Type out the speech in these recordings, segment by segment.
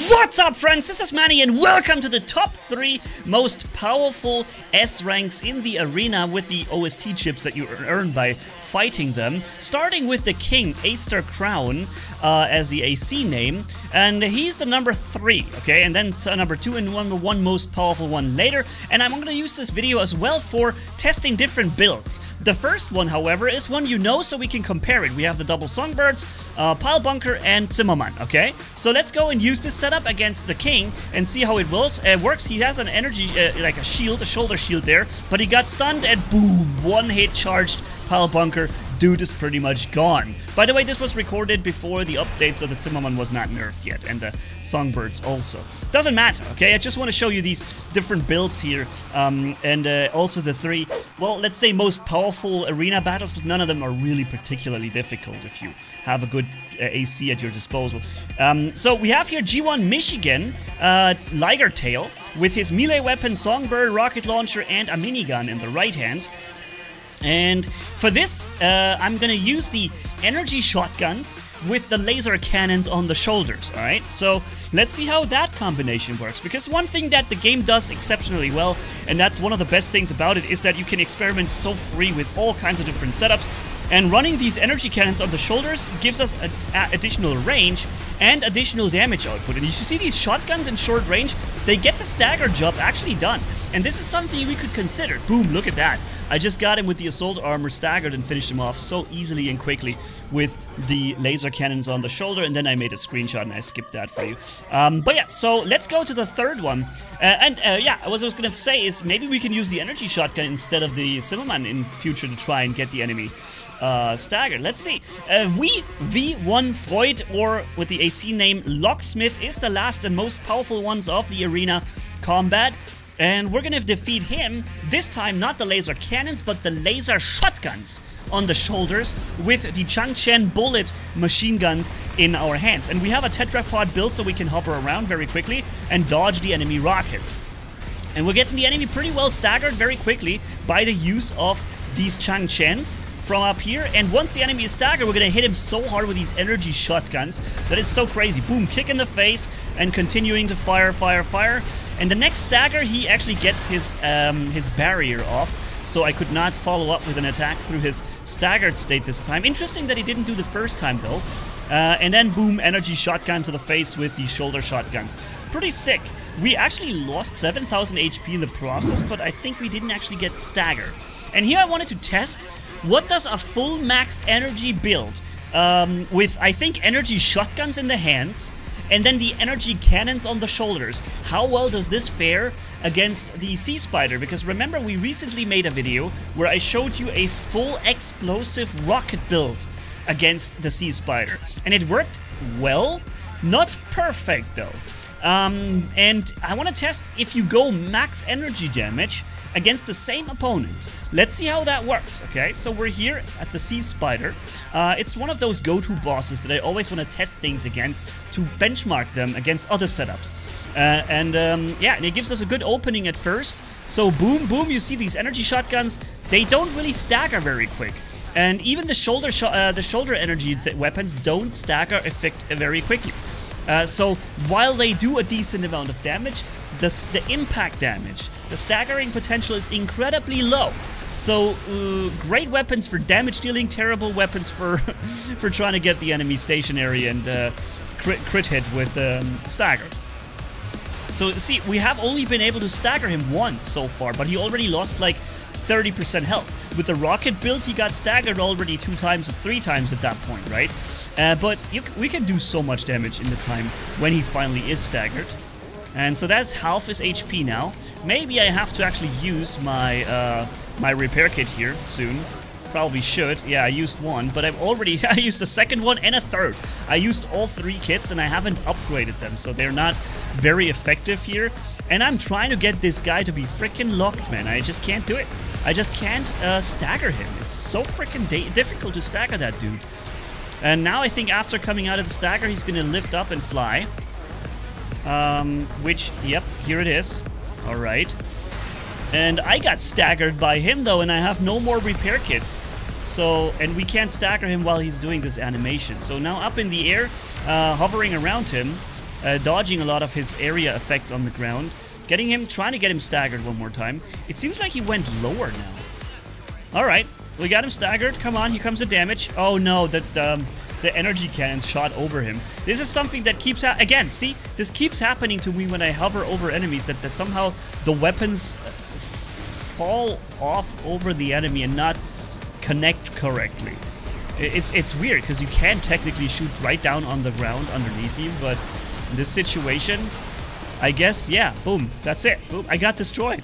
What's up, friends? This is Manni and welcome to the top 3 most powerful S ranks in the arena with the OST chips that you earn by fighting them. Starting with the King, Aster Crown, as the AC name, and he's the number 3, okay? And then number 2 and number 1 most powerful one later. And I'm gonna use this video as well for testing different builds. The first one, however, is one you know, so we can compare it. We have the double Songbirds, Pile Bunker, and Zimmerman, okay? So let's go and use this setup against the King and see how it works. He has an energy, like a shield, a shoulder shield there, but he got stunned and boom, one hit charged Pile Bunker. Dude is pretty much gone. By the way, this was recorded before the update, so the Zimmerman was not nerfed yet, and the Songbirds also. Doesn't matter, okay? I just want to show you these different builds here, and also the 3, well, let's say most powerful arena battles, but none of them are really particularly difficult if you have a good AC at your disposal. So we have here G1 Michigan, Liger Tail, with his melee weapon, Songbird, rocket launcher, and a minigun in the right hand. And for this, I'm gonna use the energy shotguns with the laser cannons on the shoulders, alright? So let's see how that combination works, because one thing that the game does exceptionally well, and that's one of the best things about it, is that you can experiment so free with all kinds of different setups. And running these energy cannons on the shoulders gives us additional range and additional damage output. And you see these shotguns in short range, they get the stagger job actually done. And this is something we could consider. Boom, look at that. I just got him with the assault armor staggered and finished him off so easily and quickly with the laser cannons on the shoulder, and then I made a screenshot and I skipped that for you. But yeah, so let's go to the third one. Yeah, what I was gonna say is maybe we can use the energy shotgun instead of the Zimmerman in future to try and get the enemy staggered. Let's see. We V1 Freud, or with the AC name Locksmith, is the last and most powerful ones of the arena combat. And we're gonna defeat him, this time not the laser cannons, but the laser shotguns on the shoulders with the Changchen bullet machine guns in our hands. And we have a tetrapod build so we can hover around very quickly and dodge the enemy rockets. And we're getting the enemy pretty well staggered very quickly by the use of these Changchens from up here. And once the enemy is staggered, we're gonna hit him so hard with these energy shotguns that is so crazy. Boom, kick in the face and continuing to fire, fire, fire. And the next stagger, he actually gets his barrier off, so I could not follow up with an attack through his staggered state this time. Interesting that he didn't do the first time though. And then boom, energy shotgun to the face with the shoulder shotguns. Pretty sick. We actually lost 7,000 HP in the process, but I think we didn't actually get staggered. And here I wanted to test, what does a full max energy build with, I think, energy shotguns in the hands and then the energy cannons on the shoulders, how well does this fare against the Sea Spider? Because remember, we recently made a video where I showed you a full explosive rocket build against the Sea Spider, and it worked well, not perfect though. And I want to test if you go max energy damage against the same opponent. Let's see how that works, okay? So we're here at the Sea Spider. It's one of those go-to bosses that I always want to test things against to benchmark them against other setups. Yeah, and it gives us a good opening at first. So boom, boom, you see these energy shotguns, they don't really stagger very quick. And even the shoulder energy weapons don't stagger very quickly. So while they do a decent amount of damage, the impact damage, the staggering potential is incredibly low. So great weapons for damage dealing, terrible weapons for for trying to get the enemy stationary and crit hit with stagger. So see, we have only been able to stagger him once so far, but he already lost like 30% health. With the rocket build, he got staggered already 2 times or 3 times at that point, right? But we can do so much damage in the time when he finally is staggered. And so that's half his HP now. Maybe I have to actually use my my repair kit here soon. Probably should. Yeah, I used one, but I used the second one and a third. I used all 3 kits and I haven't upgraded them, so they're not very effective here. And I'm trying to get this guy to be freaking locked, man. I just can't do it. I just can't stagger him. It's so freaking difficult to stagger that dude. And now I think after coming out of the stagger, he's gonna lift up and fly. Which, yep, here it is. Alright. And I got staggered by him though, and I have no more repair kits. So, and we can't stagger him while he's doing this animation. So now up in the air, hovering around him, dodging a lot of his area effects on the ground, trying to get him staggered one more time. It seems like he went lower now. All right, we got him staggered. Come on, here comes the damage. Oh no, the energy cannons shot over him. This is something that keeps again, see? This keeps happening to me when I hover over enemies, that somehow the weapons fall off over the enemy and not connect correctly. It's weird, because you can technically shoot right down on the ground underneath you, but in this situation, I guess, yeah, boom, that's it. Boom, I got destroyed.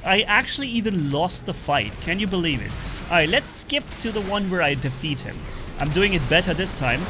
I actually even lost the fight. Can you believe it? Alright, let's skip to the one where I defeat him. I'm doing it better this time.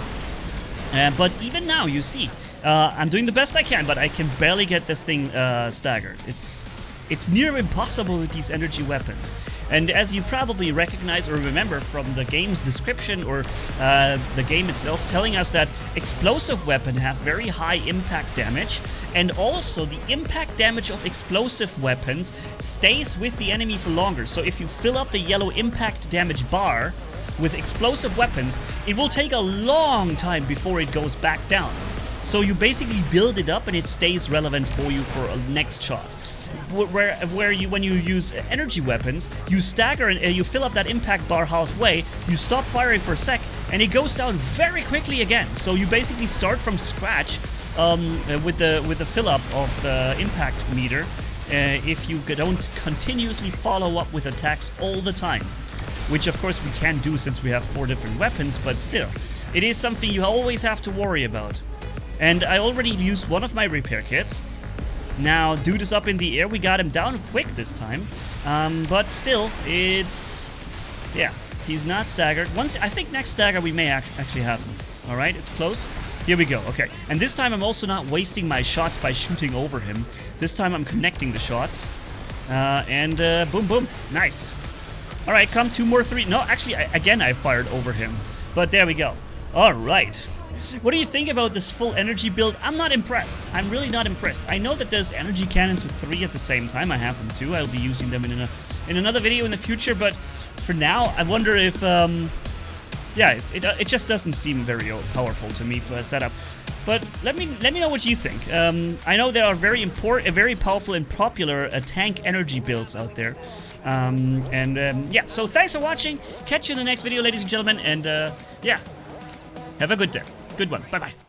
But even now, you see, I'm doing the best I can, but I can barely get this thing staggered. It's near impossible with these energy weapons. And as you probably recognize or remember from the game's description or the game itself telling us that explosive weapons have very high impact damage, and also the impact damage of explosive weapons stays with the enemy for longer. So if you fill up the yellow impact damage bar with explosive weapons, it will take a long time before it goes back down. So you basically build it up and it stays relevant for you for a next shot. When you use energy weapons, you stagger and you fill up that impact bar halfway, you stop firing for a sec, and it goes down very quickly again. So you basically start from scratch with the fill up of the impact meter if you don't continuously follow up with attacks all the time. Which of course we can do since we have 4 different weapons, but still, it is something you always have to worry about. And I already used one of my repair kits. Now, dude is up in the air. We got him down quick this time. But still, it's... yeah, he's not staggered. I think next stagger we may actually have him. Alright, it's close. Here we go, okay. And this time I'm also not wasting my shots by shooting over him. This time I'm connecting the shots. Boom, boom. Nice. Alright, come 2 more, 3. No, actually, again I fired over him. But there we go. Alright. What do you think about this full energy build? I'm not impressed. I'm really not impressed. I know that there's energy cannons with 3 at the same time. I have them too. I'll be using them in another video in the future. But for now, I wonder if... yeah, it just doesn't seem very powerful to me for a setup. But let me know what you think. I know there are very powerful and popular tank energy builds out there. Yeah, so thanks for watching. Catch you in the next video, ladies and gentlemen. And yeah, have a good day. Good one. Bye-bye.